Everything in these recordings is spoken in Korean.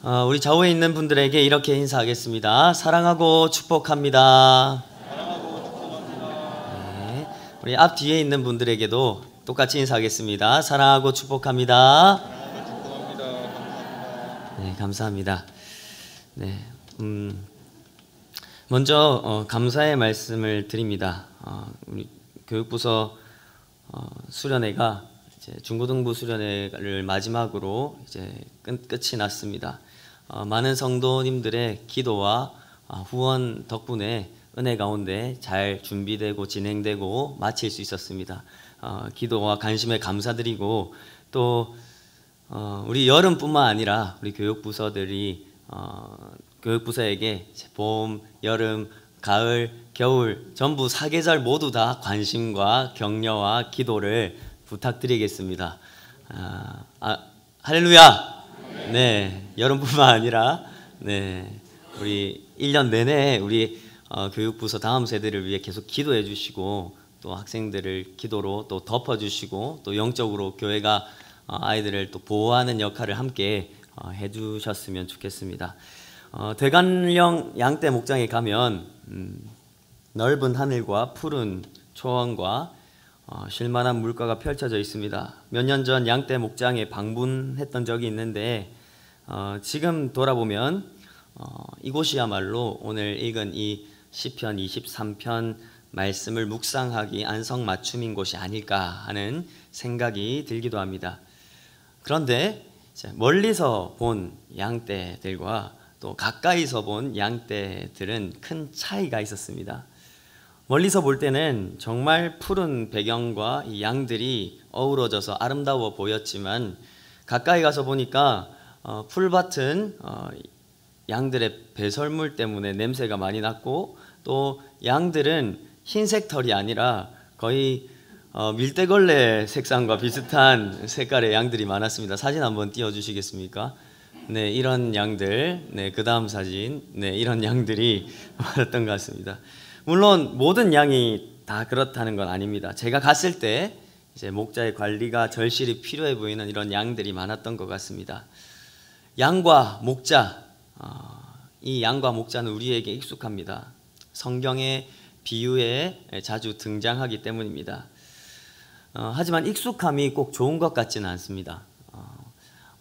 우리 좌우에 있는 분들에게 이렇게 인사하겠습니다. 사랑하고 축복합니다. 네, 우리 앞 뒤에 있는 분들에게도 똑같이 인사하겠습니다. 사랑하고 축복합니다. 네, 감사합니다. 네, 먼저 감사의 말씀을 드립니다. 우리 교육부서 수련회가 이제 중고등부 수련회를 마지막으로 이제 끝이 났습니다. 많은 성도님들의 기도와 후원 덕분에 은혜 가운데 잘 준비되고 진행되고 마칠 수 있었습니다. 기도와 관심에 감사드리고 또 우리 여름뿐만 아니라 우리 교육부서들이 교육부서에게 봄, 여름, 가을, 겨울 전부 사계절 모두 다 관심과 격려와 기도를 부탁드리겠습니다. 할렐루야! 네, 여름뿐만 아니라 네, 우리 1년 내내 우리 교육부서 다음 세대를 위해 계속 기도해 주시고 또 학생들을 기도로 또 덮어주시고 또 영적으로 교회가 아이들을 또 보호하는 역할을 함께 해주셨으면 좋겠습니다. 대관령 양떼 목장에 가면 넓은 하늘과 푸른 초원과 쉴만한 물가가 펼쳐져 있습니다. 몇 년 전 양떼 목장에 방문했던 적이 있는데 지금 돌아보면 이곳이야말로 오늘 읽은 이 시편 23편 말씀을 묵상하기 안성맞춤인 곳이 아닐까 하는 생각이 들기도 합니다. 그런데 멀리서 본 양떼들과 또 가까이서 본 양떼들은 큰 차이가 있었습니다. 멀리서 볼 때는 정말 푸른 배경과 이 양들이 어우러져서 아름다워 보였지만 가까이 가서 보니까 풀밭은 양들의 배설물 때문에 냄새가 많이 났고 또 양들은 흰색 털이 아니라 거의 밀대걸레 색상과 비슷한 색깔의 양들이 많았습니다. 사진 한번 띄워주시겠습니까? 네, 이런 양들, 네, 그 다음 사진, 네, 이런 양들이 많았던 것 같습니다. 물론 모든 양이 다 그렇다는 건 아닙니다. 제가 갔을 때 이제 목자의 관리가 절실히 필요해 보이는 이런 양들이 많았던 것 같습니다. 양과 목자, 이 양과 목자는 우리에게 익숙합니다. 성경의 비유에 자주 등장하기 때문입니다. 하지만 익숙함이 꼭 좋은 것 같지는 않습니다.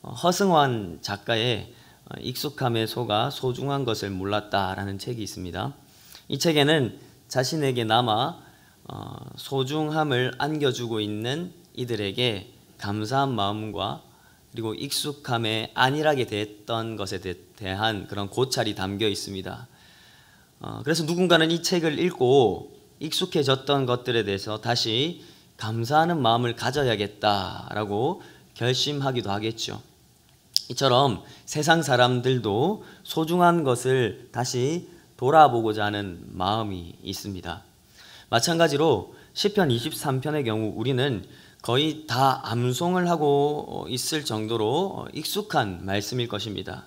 허승환 작가의 익숙함에 속아 소중한 것을 몰랐다라는 책이 있습니다. 이 책에는 자신에게 남아 소중함을 안겨주고 있는 이들에게 감사한 마음과 그리고 익숙함에 안일하게 대했던 것에 대한 그런 고찰이 담겨 있습니다. 그래서 누군가는 이 책을 읽고 익숙해졌던 것들에 대해서 다시 감사하는 마음을 가져야겠다라고 결심하기도 하겠죠. 이처럼 세상 사람들도 소중한 것을 다시 돌아보고자 하는 마음이 있습니다. 마찬가지로 시편 23편의 경우 우리는 거의 다 암송을 하고 있을 정도로 익숙한 말씀일 것입니다.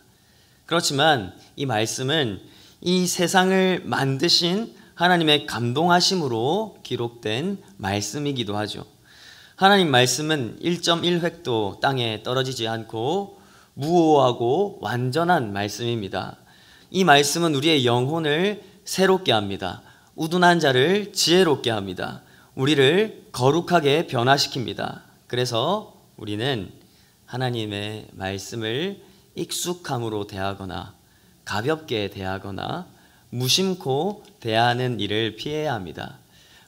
그렇지만 이 말씀은 이 세상을 만드신 하나님의 감동하심으로 기록된 말씀이기도 하죠. 하나님 말씀은 1.1획도 땅에 떨어지지 않고 무오하고 완전한 말씀입니다. 이 말씀은 우리의 영혼을 새롭게 합니다. 우둔한 자를 지혜롭게 합니다. 우리를 거룩하게 변화시킵니다. 그래서 우리는 하나님의 말씀을 익숙함으로 대하거나 가볍게 대하거나 무심코 대하는 일을 피해야 합니다.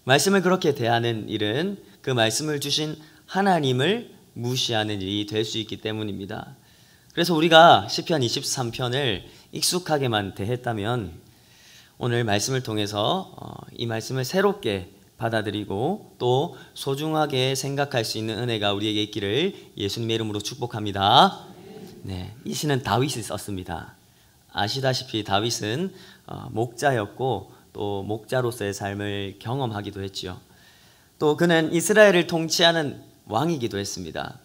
말씀을 그렇게 대하는 일은 그 말씀을 주신 하나님을 무시하는 일이 될 수 있기 때문입니다. 그래서 우리가 시편 23편을 익숙하게만 대했다면 오늘 말씀을 통해서 이 말씀을 새롭게 받아들이고 또 소중하게 생각할 수 있는 은혜가 우리에게 있기를 예수님의 이름으로 축복합니다. 네, 이 시는 다윗이 썼습니다. 아시다시피 다윗은 목자였고 또 목자로서의 삶을 경험하기도 했지요. 또 그는 이스라엘을 통치하는 왕이기도 했습니다.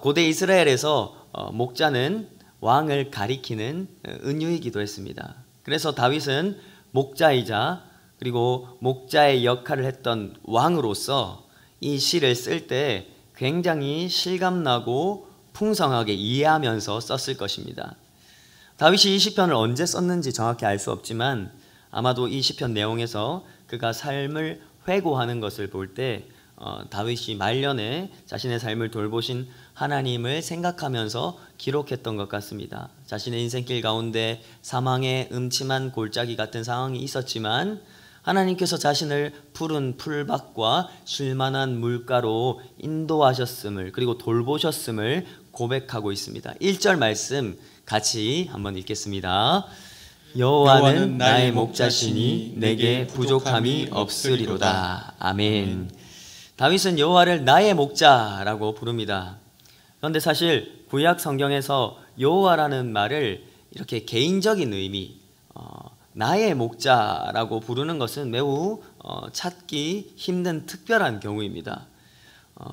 고대 이스라엘에서 목자는 왕을 가리키는 은유이기도 했습니다. 그래서 다윗은 목자이자 그리고 목자의 역할을 했던 왕으로서 이 시를 쓸 때 굉장히 실감나고 풍성하게 이해하면서 썼을 것입니다. 다윗이 이 시편을 언제 썼는지 정확히 알 수 없지만 아마도 이 시편 내용에서 그가 삶을 회고하는 것을 볼 때 다윗이 말년에 자신의 삶을 돌보신 하나님을 생각하면서 기록했던 것 같습니다. 자신의 인생길 가운데 사망의 음침한 골짜기 같은 상황이 있었지만 하나님께서 자신을 푸른 풀밭과 쉴만한 물가로 인도하셨음을, 그리고 돌보셨음을 고백하고 있습니다. 1절 말씀 같이 한번 읽겠습니다. 여호와는 나의 목자시니 내게 부족함이 없으리로다. 아멘. 다윗은 여호와를 나의 목자라고 부릅니다. 그런데 사실 구약 성경에서 여호와라는 말을 이렇게 개인적인 의미, 나의 목자라고 부르는 것은 매우 찾기 힘든 특별한 경우입니다.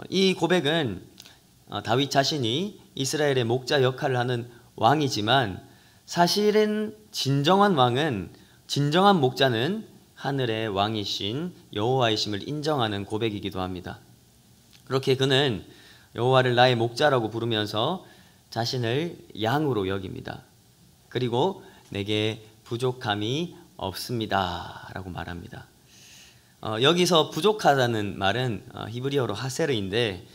이 고백은 다윗 자신이 이스라엘의 목자 역할을 하는 왕이지만 사실은 진정한 왕은, 진정한 목자는 하늘의 왕이신 여호와이심을 인정하는 고백이기도 합니다. 그렇게 그는 여호와를 나의 목자라고 부르면서 자신을 양으로 여깁니다. 그리고 내게 부족함이 없습니다 라고 말합니다. 여기서 부족하다는 말은 히브리어로 하세르인데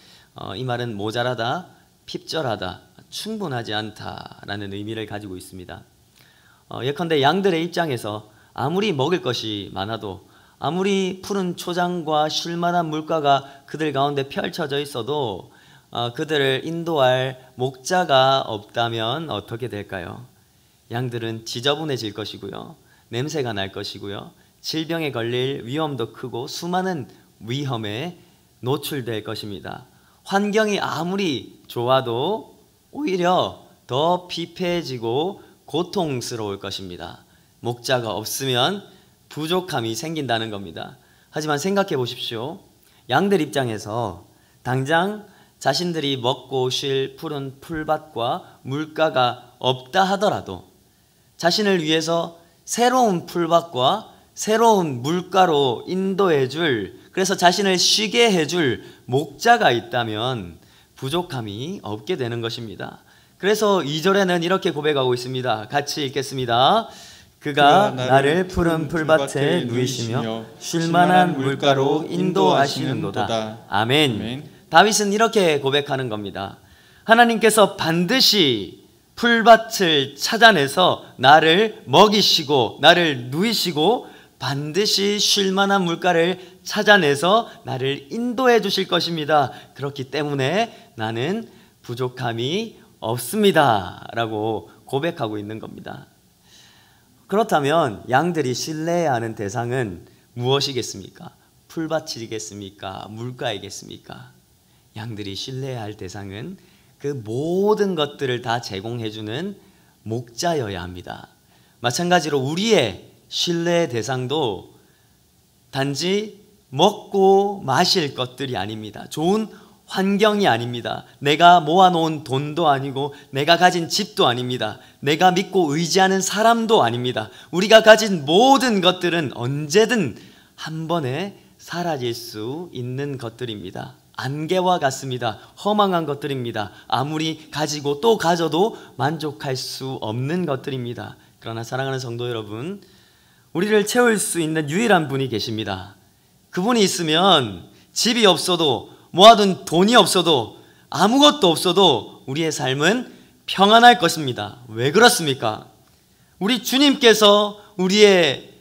이 말은 모자라다, 핍절하다, 충분하지 않다라는 의미를 가지고 있습니다. 예컨대 양들의 입장에서 아무리 먹을 것이 많아도, 아무리 푸른 초장과 쉴만한 물가가 그들 가운데 펼쳐져 있어도 그들을 인도할 목자가 없다면 어떻게 될까요? 양들은 지저분해질 것이고요, 냄새가 날 것이고요, 질병에 걸릴 위험도 크고 수많은 위험에 노출될 것입니다. 환경이 아무리 좋아도 오히려 더 피폐해지고 고통스러울 것입니다. 목자가 없으면 부족함이 생긴다는 겁니다. 하지만 생각해 보십시오. 양들 입장에서 당장 자신들이 먹고 쉴 푸른 풀밭과 물가가 없다 하더라도 자신을 위해서 새로운 풀밭과 새로운 물가로 인도해 줄, 그래서 자신을 쉬게 해줄 목자가 있다면 부족함이 없게 되는 것입니다. 그래서 2절에는 이렇게 고백하고 있습니다. 같이 읽겠습니다. 그가 나를 푸른 풀밭에 누이시며 쉴만한 물가로 인도하시는도다. 아멘. 다윗은 이렇게 고백하는 겁니다. 하나님께서 반드시 풀밭을 찾아내서 나를 먹이시고 나를 누이시고 반드시 쉴만한 물가를 찾아내서 나를 인도해 주실 것입니다. 그렇기 때문에 나는 부족함이 없습니다 라고 고백하고 있는 겁니다. 그렇다면 양들이 신뢰해야 하는 대상은 무엇이겠습니까? 풀밭이겠습니까? 물가이겠습니까? 양들이 신뢰해야 할 대상은 그 모든 것들을 다 제공해주는 목자여야 합니다. 마찬가지로 우리의 신뢰의 대상도 단지 먹고 마실 것들이 아닙니다. 좋은 환경이 아닙니다. 내가 모아놓은 돈도 아니고 내가 가진 집도 아닙니다. 내가 믿고 의지하는 사람도 아닙니다. 우리가 가진 모든 것들은 언제든 한 번에 사라질 수 있는 것들입니다. 안개와 같습니다. 허망한 것들입니다. 아무리 가지고 또 가져도 만족할 수 없는 것들입니다. 그러나 사랑하는 성도 여러분, 우리를 채울 수 있는 유일한 분이 계십니다. 그분이 있으면 집이 없어도, 모아둔 돈이 없어도, 아무것도 없어도 우리의 삶은 평안할 것입니다. 왜 그렇습니까? 우리 주님께서 우리의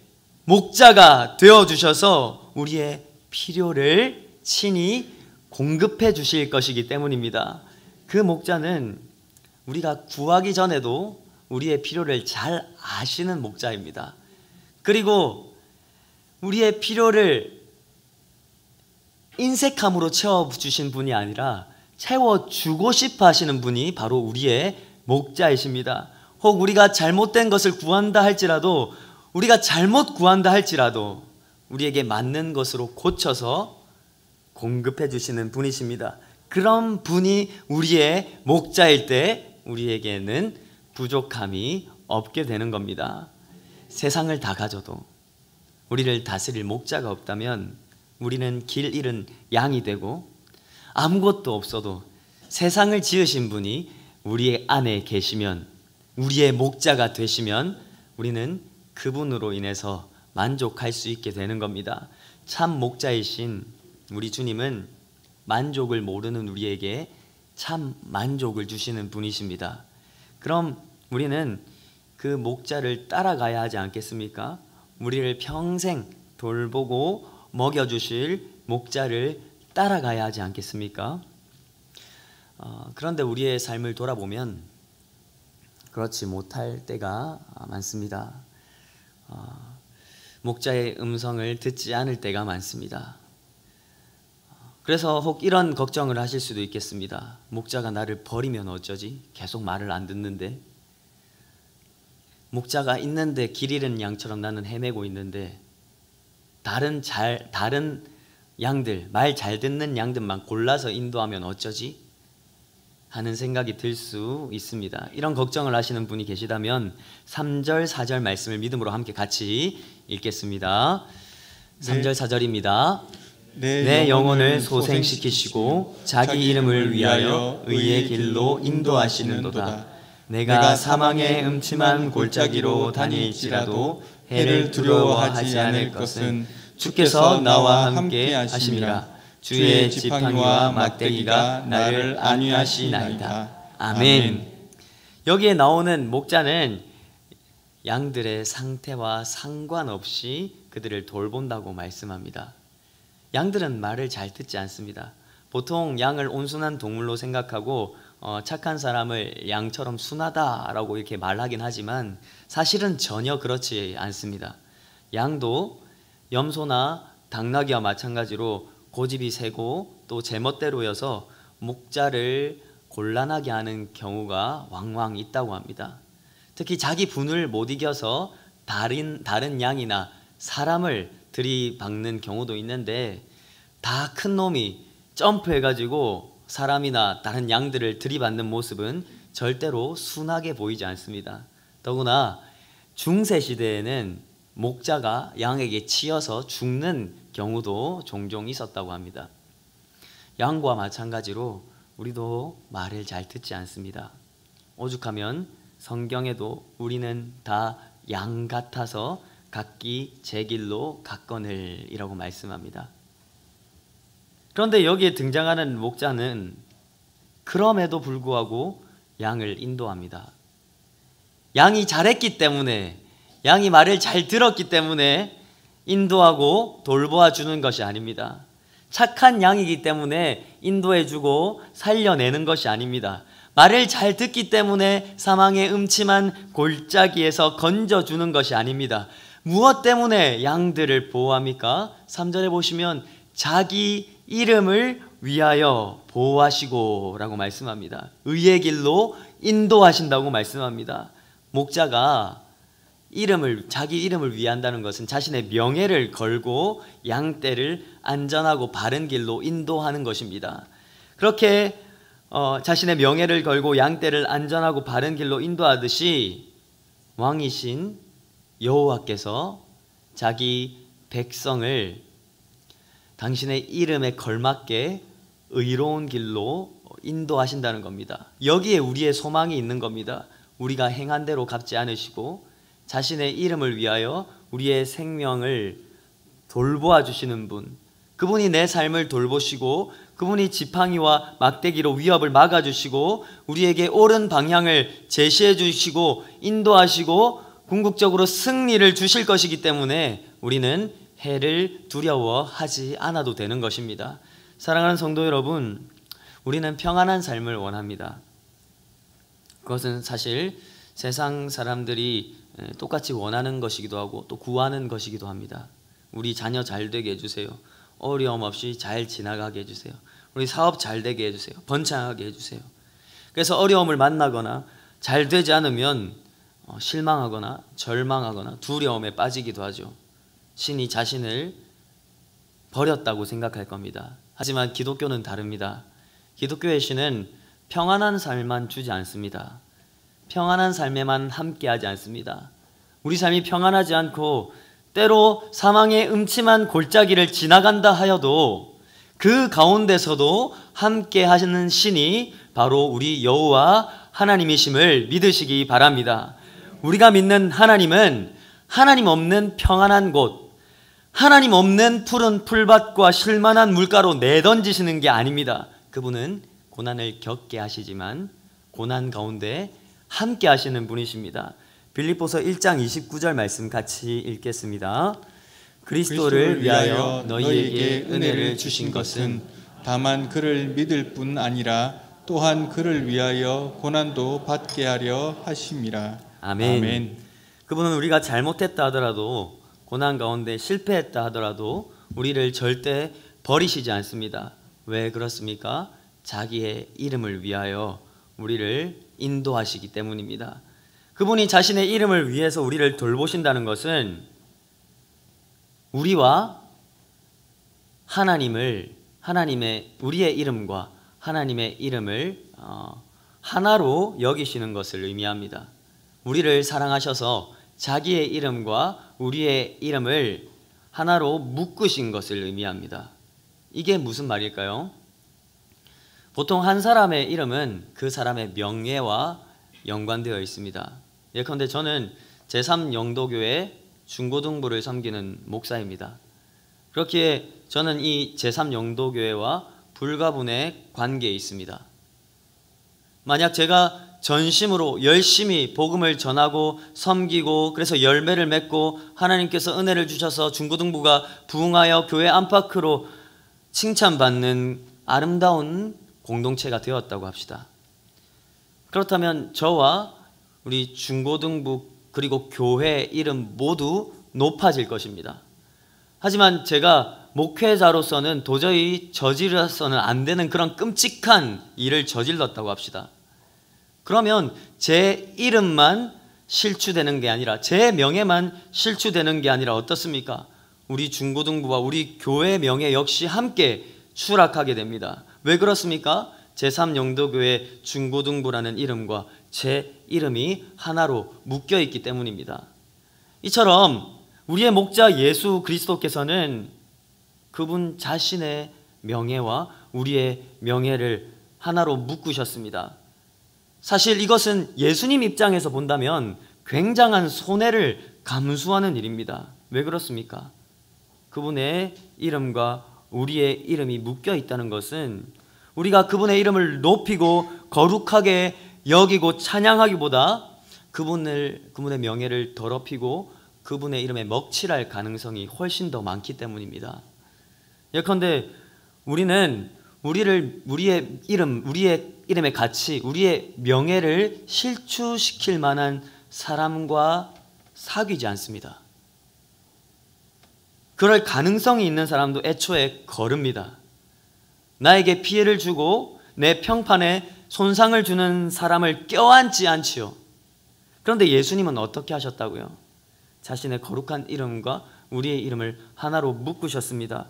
목자가 되어주셔서 우리의 필요를 친히 공급해 주실 것이기 때문입니다. 그 목자는 우리가 구하기 전에도 우리의 필요를 잘 아시는 목자입니다. 그리고 우리의 필요를 인색함으로 채워주신 분이 아니라 채워주고 싶어 하시는 분이 바로 우리의 목자이십니다. 혹 우리가 잘못된 것을 구한다 할지라도, 우리가 잘못 구한다 할지라도 우리에게 맞는 것으로 고쳐서 공급해 주시는 분이십니다. 그런 분이 우리의 목자일 때 우리에게는 부족함이 없게 되는 겁니다. 세상을 다 가져도 우리를 다스릴 목자가 없다면 우리는 길 잃은 양이 되고, 아무것도 없어도 세상을 지으신 분이 우리 안에 계시면, 우리의 목자가 되시면 우리는 그분으로 인해서 만족할 수 있게 되는 겁니다. 참 목자이신 우리 주님은 만족을 모르는 우리에게 참 만족을 주시는 분이십니다. 그럼 우리는 그 목자를 따라가야 하지 않겠습니까? 우리를 평생 돌보고 먹여주실 목자를 따라가야 하지 않겠습니까? 그런데 우리의 삶을 돌아보면 그렇지 못할 때가 많습니다. 목자의 음성을 듣지 않을 때가 많습니다. 그래서 혹 이런 걱정을 하실 수도 있겠습니다. 목자가 나를 버리면 어쩌지? 계속 말을 안 듣는데. 목자가 있는데 길 잃은 양처럼 나는 헤매고 있는데 다른 양들, 말 잘 듣는 양들만 골라서 인도하면 어쩌지? 하는 생각이 들 수 있습니다. 이런 걱정을 하시는 분이 계시다면 3절, 4절 말씀을 믿음으로 함께 같이 읽겠습니다. 3절, 4절입니다. 내 영혼을 소생시키시고 자기 이름을 위하여 의의 길로 인도하시는도다. 내가 사망의 음침한 골짜기로 다닐지라도 해를 두려워하지 않을 것은 주께서 나와 함께 하심이라. 주의 지팡이와 막대기가 나를 안위하시나이다. 아멘. 여기에 나오는 목자는 양들의 상태와 상관없이 그들을 돌본다고 말씀합니다. 양들은 말을 잘 듣지 않습니다. 보통 양을 온순한 동물로 생각하고 착한 사람을 양처럼 순하다라고 이렇게 말하긴 하지만 사실은 전혀 그렇지 않습니다. 양도 염소나 당나귀와 마찬가지로 고집이 세고 또 제멋대로여서 목자를 곤란하게 하는 경우가 왕왕 있다고 합니다. 특히 자기 분을 못 이겨서 다른 양이나 사람을 들이박는 경우도 있는데 다 큰 놈이 점프해가지고 사람이나 다른 양들을 들이받는 모습은 절대로 순하게 보이지 않습니다. 더구나 중세시대에는 목자가 양에게 치여서 죽는 경우도 종종 있었다고 합니다. 양과 마찬가지로 우리도 말을 잘 듣지 않습니다. 오죽하면 성경에도 우리는 다 양 같아서 각기 제 길로 갔거늘 이라고 말씀합니다. 그런데 여기에 등장하는 목자는 그럼에도 불구하고 양을 인도합니다. 양이 잘했기 때문에, 양이 말을 잘 들었기 때문에 인도하고 돌보아 주는 것이 아닙니다. 착한 양이기 때문에 인도해주고 살려내는 것이 아닙니다. 말을 잘 듣기 때문에 사망의 음침한 골짜기에서 건져주는 것이 아닙니다. 무엇 때문에 양들을 보호합니까? 3절에 보시면 자기 이름을 위하여 보호하시고 라고 말씀합니다. 의의 길로 인도하신다고 말씀합니다. 목자가 자기 이름을 위한다는 것은 자신의 명예를 걸고 양떼를 안전하고 바른 길로 인도하는 것입니다. 그렇게 자신의 명예를 걸고 양떼를 안전하고 바른 길로 인도하듯이 왕이신 여호와께서 자기 백성을 당신의 이름에 걸맞게 의로운 길로 인도하신다는 겁니다. 여기에 우리의 소망이 있는 겁니다. 우리가 행한 대로 갚지 않으시고 자신의 이름을 위하여 우리의 생명을 돌보아 주시는 분, 그분이 내 삶을 돌보시고 그분이 지팡이와 막대기로 위협을 막아주시고 우리에게 옳은 방향을 제시해 주시고 인도하시고 궁극적으로 승리를 주실 것이기 때문에 우리는 해를 두려워하지 않아도 되는 것입니다. 사랑하는 성도 여러분, 우리는 평안한 삶을 원합니다. 그것은 사실 세상 사람들이 똑같이 원하는 것이기도 하고 또 구하는 것이기도 합니다. 우리 자녀 잘 되게 해주세요. 어려움 없이 잘 지나가게 해주세요. 우리 사업 잘 되게 해주세요. 번창하게 해주세요. 그래서 어려움을 만나거나 잘 되지 않으면 실망하거나 절망하거나 두려움에 빠지기도 하죠. 신이 자신을 버렸다고 생각할 겁니다. 하지만 기독교는 다릅니다. 기독교의 신은 평안한 삶만 주지 않습니다. 평안한 삶에만 함께하지 않습니다. 우리 삶이 평안하지 않고 때로 사망의 음침한 골짜기를 지나간다 하여도 그 가운데서도 함께 하시는 신이 바로 우리 여호와 하나님이심을 믿으시기 바랍니다. 우리가 믿는 하나님은 하나님 없는 평안한 곳, 하나님 없는 푸른 풀밭과 실만한 물가로 내던지시는 게 아닙니다. 그분은 고난을 겪게 하시지만 고난 가운데 함께 하시는 분이십니다. 빌립보서 1장 29절 말씀 같이 읽겠습니다. 그리스도를 위하여 너희에게 은혜를 주신 것은 다만 그를 믿을 뿐 아니라 또한 그를 위하여 고난도 받게 하려 하심이라. 아멘. 아멘. 그분은 우리가 잘못했다 하더라도, 고난 가운데 실패했다 하더라도 우리를 절대 버리시지 않습니다. 왜 그렇습니까? 자기의 이름을 위하여 우리를 인도하시기 때문입니다. 그분이 자신의 이름을 위해서 우리를 돌보신다는 것은 우리와 우리의 이름과 하나님의 이름을 하나로 여기시는 것을 의미합니다. 우리를 사랑하셔서 자기의 이름과 우리의 이름을 하나로 묶으신 것을 의미합니다. 이게 무슨 말일까요? 보통 한 사람의 이름은 그 사람의 명예와 연관되어 있습니다. 예컨대 저는 제3영도교회 중고등부를 섬기는 목사입니다. 그렇기에 저는 이 제3영도교회와 불가분의 관계에 있습니다. 만약 제가 전심으로 열심히 복음을 전하고 섬기고 그래서 열매를 맺고 하나님께서 은혜를 주셔서 중고등부가 부흥하여 교회 안팎으로 칭찬받는 아름다운 공동체가 되었다고 합시다. 그렇다면 저와 우리 중고등부 그리고 교회 이름 모두 높아질 것입니다. 하지만 제가 목회자로서는 도저히 저질러서는 안 되는 그런 끔찍한 일을 저질렀다고 합시다. 그러면 제 이름만 실추되는 게 아니라, 제 명예만 실추되는 게 아니라 어떻습니까? 우리 중고등부와 우리 교회 명예 역시 함께 추락하게 됩니다. 왜 그렇습니까? 제3영도교회 중고등부라는 이름과 제 이름이 하나로 묶여 있기 때문입니다. 이처럼 우리의 목자 예수 그리스도께서는 그분 자신의 명예와 우리의 명예를 하나로 묶으셨습니다. 사실 이것은 예수님 입장에서 본다면 굉장한 손해를 감수하는 일입니다. 왜 그렇습니까? 그분의 이름과 우리의 이름이 묶여 있다는 것은 우리가 그분의 이름을 높이고 거룩하게 여기고 찬양하기보다 그분의 명예를 더럽히고 그분의 이름에 먹칠할 가능성이 훨씬 더 많기 때문입니다. 예컨대 우리는 우리의 이름의 가치, 우리의 명예를 실추시킬 만한 사람과 사귀지 않습니다. 그럴 가능성이 있는 사람도 애초에 거릅니다. 나에게 피해를 주고 내 평판에 손상을 주는 사람을 껴안지 않지요. 그런데 예수님은 어떻게 하셨다고요? 자신의 거룩한 이름과 우리의 이름을 하나로 묶으셨습니다.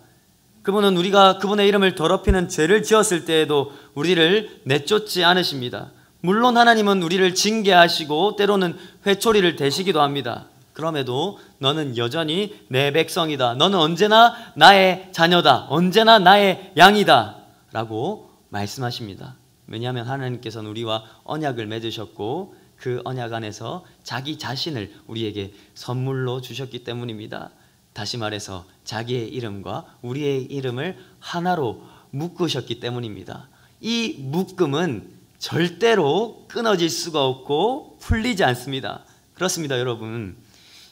그분은 우리가 그분의 이름을 더럽히는 죄를 지었을 때에도 우리를 내쫓지 않으십니다. 물론 하나님은 우리를 징계하시고 때로는 회초리를 대시기도 합니다. 그럼에도 너는 여전히 내 백성이다. 너는 언제나 나의 자녀다. 언제나 나의 양이다. 라고 말씀하십니다. 왜냐하면 하나님께서는 우리와 언약을 맺으셨고 그 언약 안에서 자기 자신을 우리에게 선물로 주셨기 때문입니다. 다시 말해서 자기의 이름과 우리의 이름을 하나로 묶으셨기 때문입니다. 이 묶음은 절대로 끊어질 수가 없고 풀리지 않습니다. 그렇습니다, 여러분.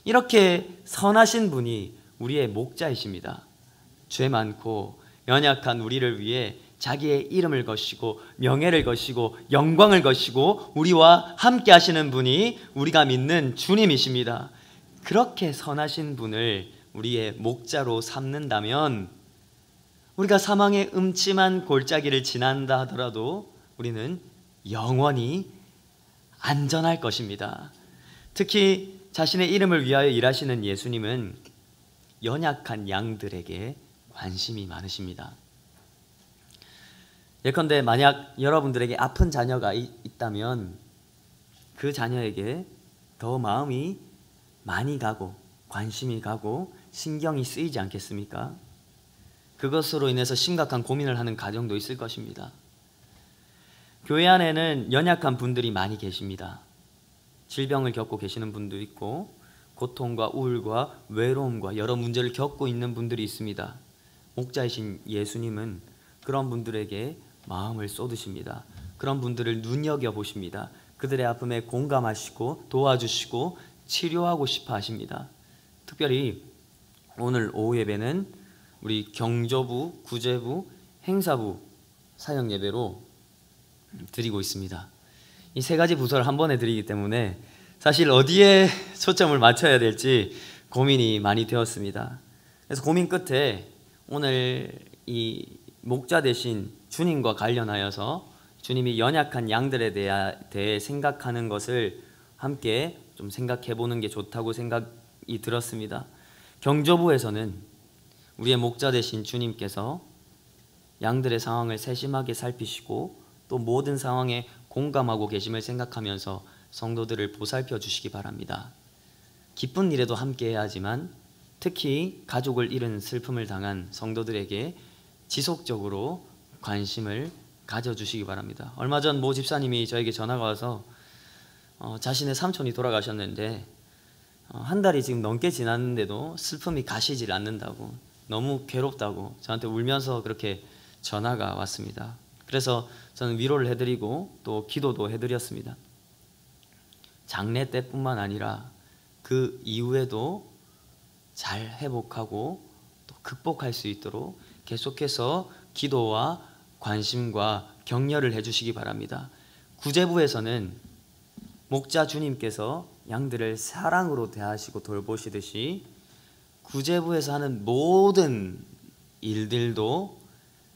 이렇게 선하신 분이 우리의 목자이십니다. 죄 많고 연약한 우리를 위해 자기의 이름을 거시고 명예를 거시고 영광을 거시고 우리와 함께 하시는 분이 우리가 믿는 주님이십니다. 그렇게 선하신 분을 우리의 목자로 삼는다면 우리가 사망의 음침한 골짜기를 지난다 하더라도 우리는 영원히 안전할 것입니다. 특히 자신의 이름을 위하여 일하시는 예수님은 연약한 양들에게 관심이 많으십니다. 예컨대 만약 여러분들에게 아픈 자녀가 있다면 그 자녀에게 더 마음이 많이 가고 관심이 가고 신경이 쓰이지 않겠습니까? 그것으로 인해서 심각한 고민을 하는 가정도 있을 것입니다. 교회 안에는 연약한 분들이 많이 계십니다. 질병을 겪고 계시는 분도 있고 고통과 우울과 외로움과 여러 문제를 겪고 있는 분들이 있습니다. 목자이신 예수님은 그런 분들에게 마음을 쏟으십니다. 그런 분들을 눈여겨보십니다. 그들의 아픔에 공감하시고 도와주시고 치료하고 싶어 하십니다. 특별히 오늘 오후 예배는 우리 경조부, 구제부, 행사부 사역 예배로 드리고 있습니다. 이 세 가지 부서를 한 번에 드리기 때문에 사실 어디에 초점을 맞춰야 될지 고민이 많이 되었습니다. 그래서 고민 끝에 오늘 이 목자 대신 주님과 관련하여서 주님이 연약한 양들에 대해 생각하는 것을 함께 좀 생각해 보는 게 좋다고 생각이 들었습니다. 경조부에서는 우리의 목자 되신 주님께서 양들의 상황을 세심하게 살피시고 또 모든 상황에 공감하고 계심을 생각하면서 성도들을 보살펴 주시기 바랍니다. 기쁜 일에도 함께 해야 하지만 특히 가족을 잃은 슬픔을 당한 성도들에게 지속적으로 관심을 가져주시기 바랍니다. 얼마 전 모 집사님이 저에게 전화가 와서 자신의 삼촌이 돌아가셨는데 한 달이 지금 넘게 지났는데도 슬픔이 가시질 않는다고, 너무 괴롭다고 저한테 울면서 그렇게 전화가 왔습니다. 그래서 저는 위로를 해드리고 또 기도도 해드렸습니다. 장례 때뿐만 아니라 그 이후에도 잘 회복하고 또 극복할 수 있도록 계속해서 기도와 관심과 격려를 해주시기 바랍니다. 구제부에서는 목자 주님께서 양들을 사랑으로 대하시고 돌보시듯이 구제부에서 하는 모든 일들도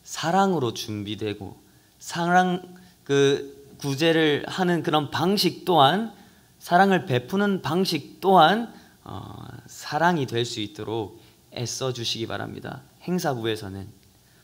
사랑으로 준비되고 구제를 하는 그런 방식 또한, 사랑을 베푸는 방식 또한 사랑이 될 수 있도록 애써 주시기 바랍니다. 행사부에서는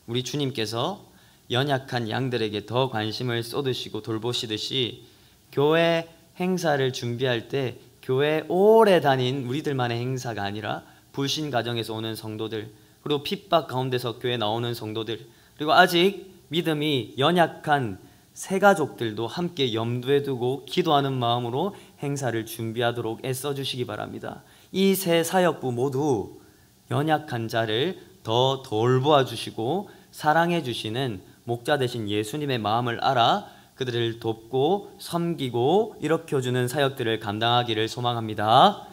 우리 주님께서 연약한 양들에게 더 관심을 쏟으시고 돌보시듯이 교회 행사를 준비할 때 교회 오래 다닌 우리들만의 행사가 아니라 불신 가정에서 오는 성도들, 그리고 핍박 가운데서 교회 나오는 성도들, 그리고 아직 믿음이 연약한 새가족들도 함께 염두에 두고 기도하는 마음으로 행사를 준비하도록 애써주시기 바랍니다. 이 세 사역부 모두 연약한 자를 더 돌보아 주시고 사랑해 주시는 목자 되신 예수님의 마음을 알아 그들을 돕고 섬기고 일으켜주는 사역들을 감당하기를 소망합니다.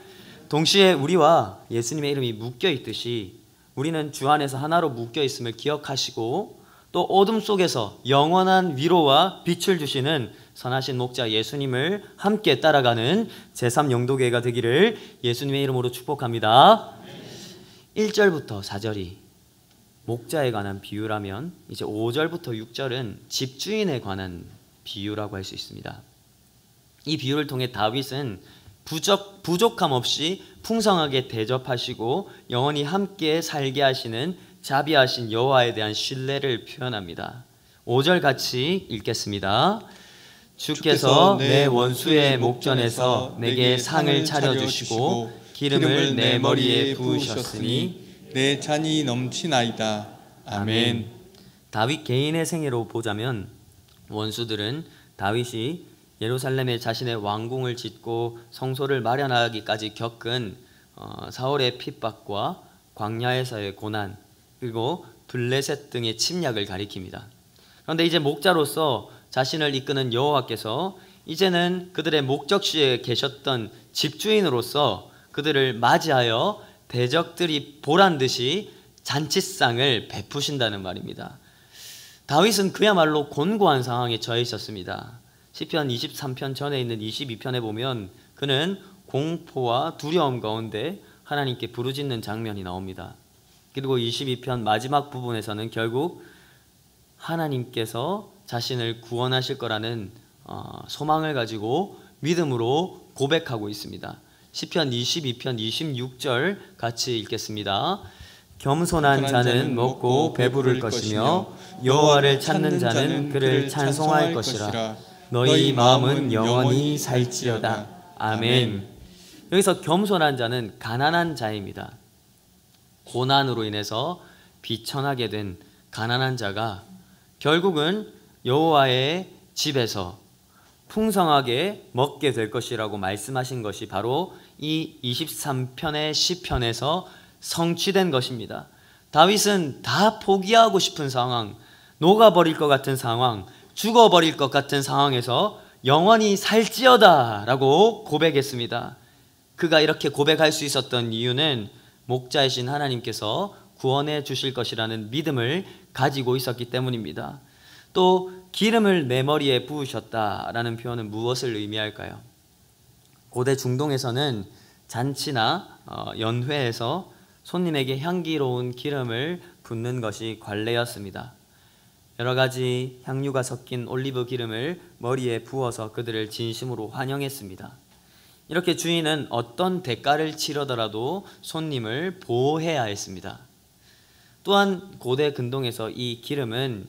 동시에 우리와 예수님의 이름이 묶여 있듯이 우리는 주 안에서 하나로 묶여 있음을 기억하시고 또 어둠 속에서 영원한 위로와 빛을 주시는 선하신 목자 예수님을 함께 따라가는 제3영도교회가 되기를 예수님의 이름으로 축복합니다. 1절부터 4절이 목자에 관한 비유라면 이제 5절부터 6절은 집주인에 관한 비유라고 할 수 있습니다. 이 비유를 통해 다윗은 부족함 없이 풍성하게 대접하시고 영원히 함께 살게 하시는 자비하신 여호와에 대한 신뢰를 표현합니다. 5절 같이 읽겠습니다. 주께서 내 원수의 목전에서 내게 상을 차려주시고 기름을 내 머리에 부으셨으니 내 잔이 넘치나이다. 아멘. 다윗 개인의 생애로 보자면 원수들은 다윗이 예루살렘에 자신의 왕궁을 짓고 성소를 마련하기까지 겪은 사울의 핍박과 광야에서의 고난, 그리고 블레셋 등의 침략을 가리킵니다. 그런데 이제 목자로서 자신을 이끄는 여호와께서 이제는 그들의 목적지에 계셨던 집주인으로서 그들을 맞이하여 대적들이 보란듯이 잔치상을 베푸신다는 말입니다. 다윗은 그야말로 곤고한 상황에 처해 있었습니다. 시편 23편 전에 있는 22편에 보면 그는 공포와 두려움 가운데 하나님께 부르짖는 장면이 나옵니다. 그리고 22편 마지막 부분에서는 결국 하나님께서 자신을 구원하실 거라는 소망을 가지고 믿음으로 고백하고 있습니다. 시편 22편 26절 같이 읽겠습니다. 겸손한 자는 먹고 배부를 것이며 여호와를 찾는 자는 그를 찬송할 것이라. 너희 마음은 영원히 살지어다. 아멘. 여기서 겸손한 자는 가난한 자입니다. 고난으로 인해서 비천하게 된 가난한 자가 결국은 여호와의 집에서 풍성하게 먹게 될 것이라고 말씀하신 것이 바로 이 23편의 시편에서 성취된 것입니다. 다윗은 다 포기하고 싶은 상황, 녹아버릴 것 같은 상황, 죽어버릴 것 같은 상황에서 영원히 살지어다 라고 고백했습니다. 그가 이렇게 고백할 수 있었던 이유는 목자이신 하나님께서 구원해 주실 것이라는 믿음을 가지고 있었기 때문입니다. 또 기름을 내 머리에 부으셨다라는 표현은 무엇을 의미할까요? 고대 중동에서는 잔치나 연회에서 손님에게 향기로운 기름을 붓는 것이 관례였습니다. 여러 가지 향유가 섞인 올리브 기름을 머리에 부어서 그들을 진심으로 환영했습니다. 이렇게 주인은 어떤 대가를 치르더라도 손님을 보호해야 했습니다. 또한 고대 근동에서 이 기름은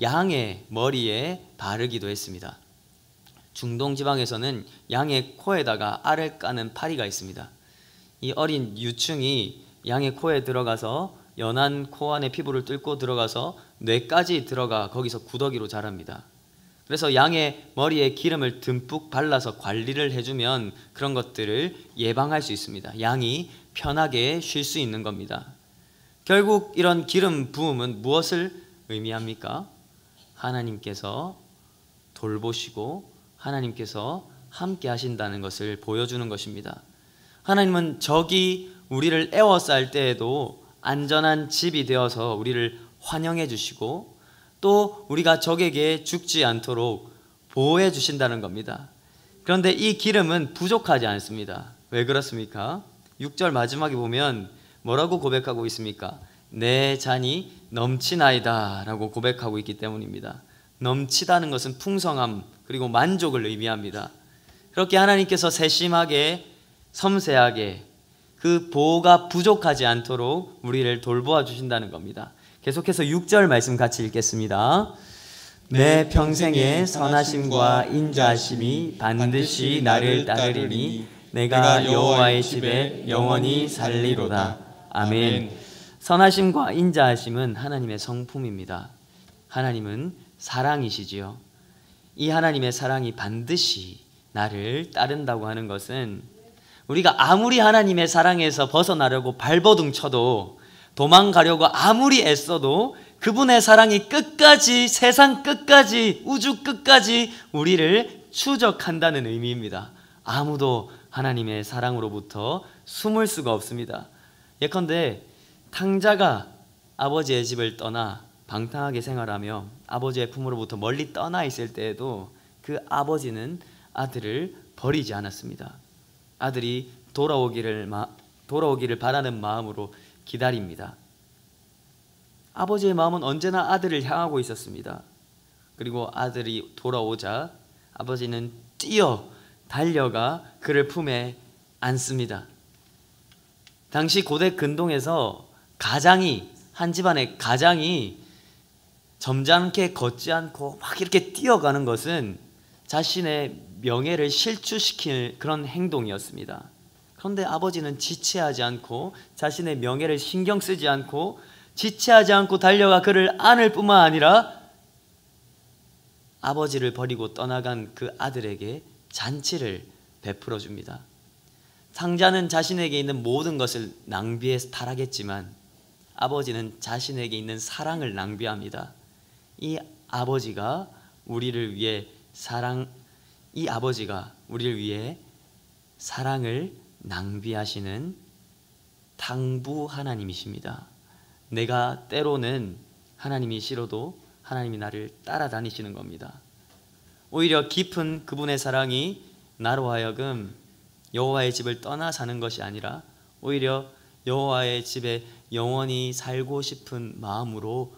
양의 머리에 바르기도 했습니다. 중동 지방에서는 양의 코에다가 알을 까는 파리가 있습니다. 이 어린 유충이 양의 코에 들어가서 연한 코 안에 피부를 뚫고 들어가서 뇌까지 들어가 거기서 구더기로 자랍니다. 그래서 양의 머리에 기름을 듬뿍 발라서 관리를 해주면 그런 것들을 예방할 수 있습니다. 양이 편하게 쉴 수 있는 겁니다. 결국 이런 기름 부음은 무엇을 의미합니까? 하나님께서 돌보시고 하나님께서 함께 하신다는 것을 보여주는 것입니다. 하나님은 적이 우리를 에워쌀 때에도 안전한 집이 되어서 우리를 환영해 주시고 또 우리가 적에게 죽지 않도록 보호해 주신다는 겁니다. 그런데 이 기름은 부족하지 않습니다. 왜 그렇습니까? 6절 마지막에 보면 뭐라고 고백하고 있습니까? 내 잔이 넘치나이다 라고 고백하고 있기 때문입니다. 넘치다는 것은 풍성함 그리고 만족을 의미합니다. 그렇게 하나님께서 세심하게 섬세하게 그 보호가 부족하지 않도록 우리를 돌보아 주신다는 겁니다. 계속해서 6절 말씀 같이 읽겠습니다. 내 평생의 선하심과 인자하심이 반드시 나를 따르리니 내가 여호와의 집에 영원히 살리로다. 아멘. 선하심과 인자하심은 하나님의 성품입니다. 하나님은 사랑이시지요. 이 하나님의 사랑이 반드시 나를 따른다고 하는 것은 우리가 아무리 하나님의 사랑에서 벗어나려고 발버둥 쳐도 도망가려고 아무리 애써도 그분의 사랑이 끝까지 세상 끝까지 우주 끝까지 우리를 추적한다는 의미입니다. 아무도 하나님의 사랑으로부터 숨을 수가 없습니다. 예컨대 탕자가 아버지의 집을 떠나 방탕하게 생활하며 아버지의 품으로부터 멀리 떠나 있을 때에도 그 아버지는 아들을 버리지 않았습니다. 아들이 돌아오기를 바라는 마음으로 기다립니다. 아버지의 마음은 언제나 아들을 향하고 있었습니다. 그리고 아들이 돌아오자 아버지는 뛰어 달려가 그를 품에 안습니다. 당시 고대 근동에서 한 집안의 가장이 점잖게 걷지 않고 막 이렇게 뛰어가는 것은 자신의 명예를 실추시킬 그런 행동이었습니다. 그런데 아버지는 지체하지 않고 자신의 명예를 신경 쓰지 않고 지체하지 않고 달려가 그를 안을 뿐만 아니라 아버지를 버리고 떠나간 그 아들에게 잔치를 베풀어 줍니다. 탕자는 자신에게 있는 모든 것을 낭비해서 타락했지만 아버지는 자신에게 있는 사랑을 낭비합니다. 이 아버지가 우리를 위해 사랑을 낭비하시는 당부 하나님이십니다. 내가 때로는 하나님이 싫어도 하나님이 나를 따라다니시는 겁니다. 오히려 깊은 그분의 사랑이 나로 하여금 여호와의 집을 떠나 사는 것이 아니라 오히려 여호와의 집에 영원히 살고 싶은 마음으로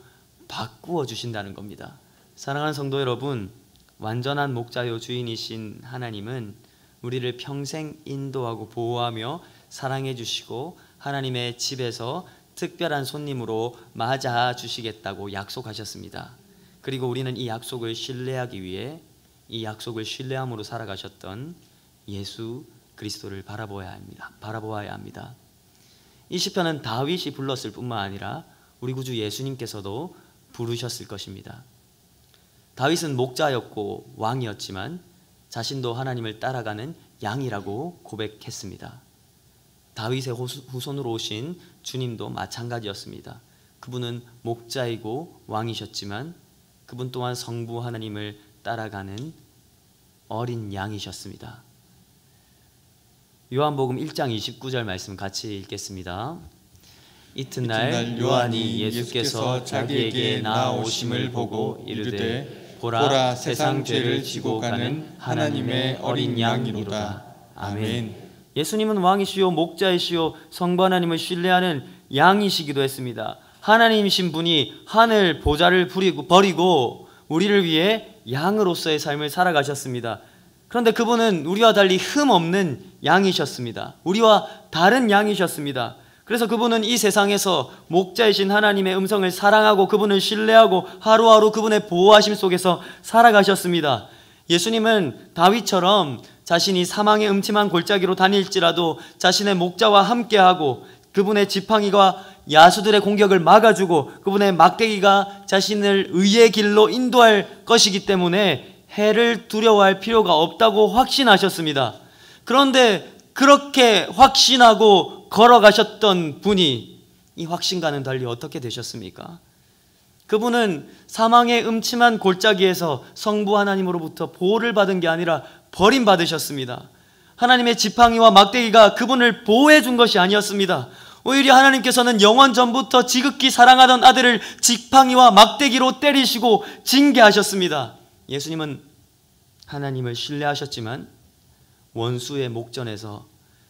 바꾸어 주신다는 겁니다. 사랑하는 성도 여러분, 완전한 목자요 주인이신 하나님은 우리를 평생 인도하고 보호하며 사랑해 주시고 하나님의 집에서 특별한 손님으로 맞아 주시겠다고 약속하셨습니다. 그리고 우리는 이 약속을 신뢰하기 위해 이 약속을 신뢰함으로 살아가셨던 예수 그리스도를 바라보아야 합니다. 이 시편은 다윗이 불렀을 뿐만 아니라 우리 구주 예수님께서도 부르셨을 것입니다. 다윗은 목자였고 왕이었지만 자신도 하나님을 따라가는 양이라고 고백했습니다. 다윗의 후손으로 오신 주님도 마찬가지였습니다. 그분은 목자이고 왕이셨지만 그분 또한 성부 하나님을 따라가는 어린 양이셨습니다. 요한복음 1장 29절 말씀 같이 읽겠습니다. 이튿날 요한이 예수께서 자기에게 나아오심을 보고 이르되 보라 세상 죄를 지고 가는 하나님의 어린 양이로다. 아멘. 예수님은 왕이시요 목자이시요 성부 하나님을 신뢰하는 양이시기도 했습니다. 하나님이신 분이 하늘 보좌를 버리고 우리를 위해 양으로서의 삶을 살아가셨습니다. 그런데 그분은 우리와 달리 흠없는 양이셨습니다. 우리와 다른 양이셨습니다. 그래서 그분은 이 세상에서 목자이신 하나님의 음성을 사랑하고 그분을 신뢰하고 하루하루 그분의 보호하심 속에서 살아가셨습니다. 예수님은 다윗처럼 자신이 사망의 음침한 골짜기로 다닐지라도 자신의 목자와 함께하고 그분의 지팡이가 야수들의 공격을 막아주고 그분의 막대기가 자신을 의의 길로 인도할 것이기 때문에 해를 두려워할 필요가 없다고 확신하셨습니다. 그런데 그렇게 확신하고 걸어가셨던 분이 이 확신과는 달리 어떻게 되셨습니까? 그분은 사망의 음침한 골짜기에서 성부 하나님으로부터 보호를 받은 게 아니라 버림받으셨습니다. 하나님의 지팡이와 막대기가 그분을 보호해 준 것이 아니었습니다. 오히려 하나님께서는 영원 전부터 지극히 사랑하던 아들을 지팡이와 막대기로 때리시고 징계하셨습니다. 예수님은 하나님을 신뢰하셨지만 원수의 목전에서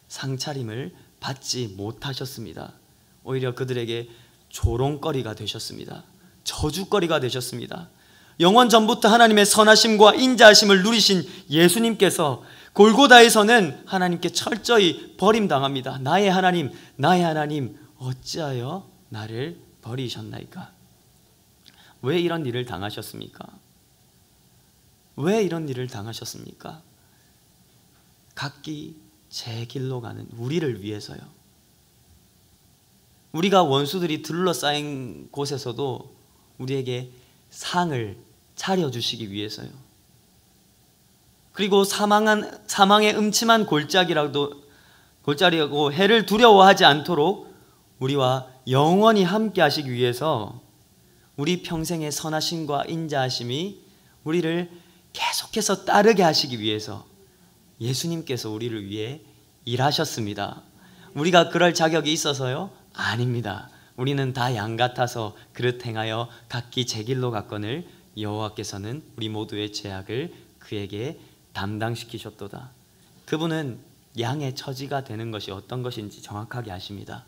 상차림을 받지 못하셨습니다. 오히려 그들에게 조롱거리가 되셨습니다. 저주거리가 되셨습니다. 영원 전부터 하나님의 선하심과 인자하심을 누리신 예수님께서 골고다에서는 하나님께 철저히 버림당합니다. 나의 하나님 어찌하여 나를 버리셨나이까? 왜 이런 일을 당하셨습니까? 왜 이런 일을 당하셨습니까? 각기 제 길로 가는 우리를 위해서요. 우리가 원수들이 둘러싸인 곳에서도 우리에게 상을 차려주시기 위해서요. 그리고 사망의 음침한 골짜기라고 해를 두려워하지 않도록 우리와 영원히 함께 하시기 위해서 우리 평생의 선하심과 인자하심이 우리를 계속해서 따르게 하시기 위해서 예수님께서 우리를 위해 일하셨습니다. 우리가 그럴 자격이 있어서요? 아닙니다. 우리는 다 양 같아서 그릇 행하여 각기 제 길로 갔거늘 여호와께서는 우리 모두의 죄악을 그에게 담당시키셨도다. 그분은 양의 처지가 되는 것이 어떤 것인지 정확하게 아십니다.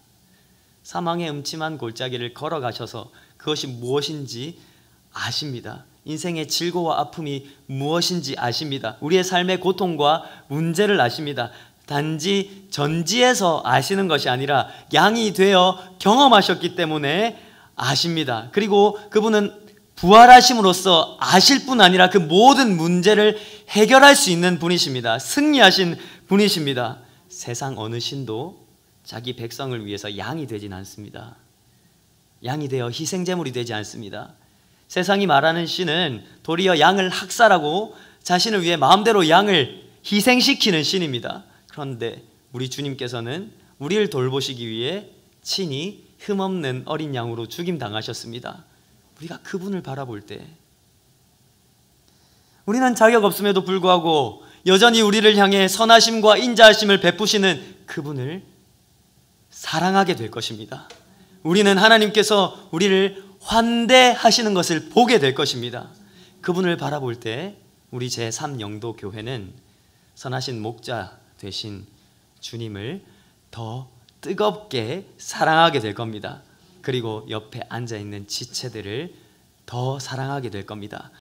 사망의 음침한 골짜기를 걸어가셔서 그것이 무엇인지 아십니다. 인생의 질고와 아픔이 무엇인지 아십니다. 우리의 삶의 고통과 문제를 아십니다. 단지 전지에서 아시는 것이 아니라 양이 되어 경험하셨기 때문에 아십니다. 그리고 그분은 부활하심으로써 아실 뿐 아니라 그 모든 문제를 해결할 수 있는 분이십니다. 승리하신 분이십니다. 세상 어느 신도 자기 백성을 위해서 양이 되진 않습니다. 양이 되어 희생제물이 되지 않습니다. 세상이 말하는 신은 도리어 양을 학살하고 자신을 위해 마음대로 양을 희생시키는 신입니다. 그런데 우리 주님께서는 우리를 돌보시기 위해 친히 흠없는 어린 양으로 죽임당하셨습니다. 우리가 그분을 바라볼 때 우리는 자격 없음에도 불구하고 여전히 우리를 향해 선하심과 인자하심을 베푸시는 그분을 사랑하게 될 것입니다. 우리는 하나님께서 우리를 환대하시는 것을 보게 될 것입니다. 그분을 바라볼 때 우리 제3영도 교회는 선하신 목자 되신 주님을 더 뜨겁게 사랑하게 될 겁니다. 그리고 옆에 앉아있는 지체들을 더 사랑하게 될 겁니다.